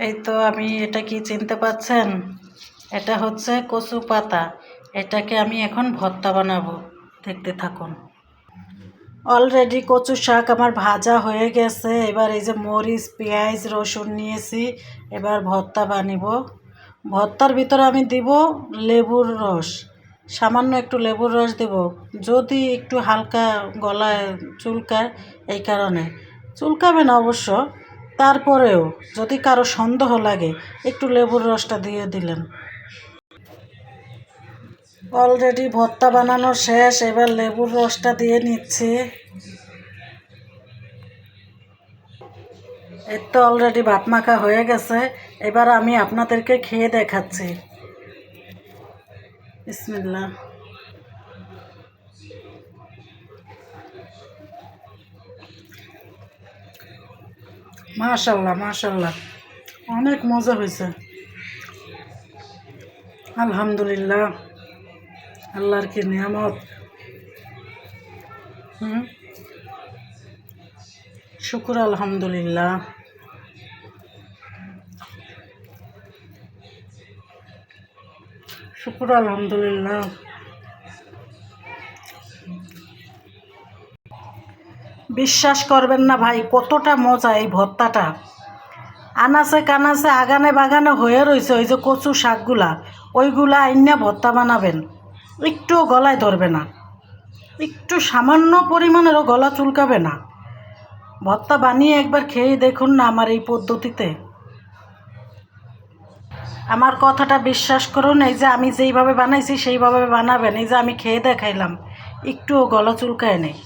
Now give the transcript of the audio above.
এই তো আমি এটা কি চিনতে পাচ্ছেন? এটা হচ্ছে কচু পাতা। এটাকে আমি এখন ভর্তা বানাবো, দেখতে থাকুন। অলরেডি কচু শাক আমার ভাজা হয়ে গেছে। এবার এই যে মরিচ, পেঁয়াজ, রসুন নিয়েছি। এবার ভর্তা বানিব। ভর্তার ভিতরে আমি দিব লেবুর রস, সামান্য একটু লেবুর রস দেব, যদি একটু হালকা গলায় চুলকায়। এই কারণে চুলকাবে না অবশ্য, তারপরেও যদি কারো সন্দেহ লাগে একটু লেবুর রসটা দিয়ে দিলেন। অলরেডি ভর্তা বানানো শেষ। এবার লেবুর রসটা দিয়ে নিচ্ছি। এর তো অলরেডি ভাত মাখা হয়ে গেছে। এবার আমি আপনাদেরকে খেয়ে দেখাচ্ছি। বিসমিল্লাহ। মাশাল্লাহ মাশাল্লাহ, অনেক মজা হয়েছে। আলহামদুলিল্লাহ, আল্লাহর কি নিয়ামত। শুকুর আলহামদুলিল্লাহ। শুকুর আলহামদুলিল্লাহ। বিশ্বাস করবেন না ভাই, কতটা মজা এই ভর্তাটা। আনাচে কানাচে আগানে বাগানে হয়ে রয়েছে ওই যে কচু শাকগুলা, ওইগুলা আইনা ভর্তা বানাবেন, একটুও গলায় ধরবে না, একটু সামান্য পরিমাণেরও গলা চুলকাবে না। ভর্তা বানিয়ে একবার খেয়ে দেখুন না আমার এই পদ্ধতিতে। আমার কথাটা বিশ্বাস করুন, এই যে আমি যেইভাবে বানাইছি সেইভাবে বানাবেন। এই যে আমি খেয়ে দেখাইলাম, একটুও গলা চুলকায় নেই।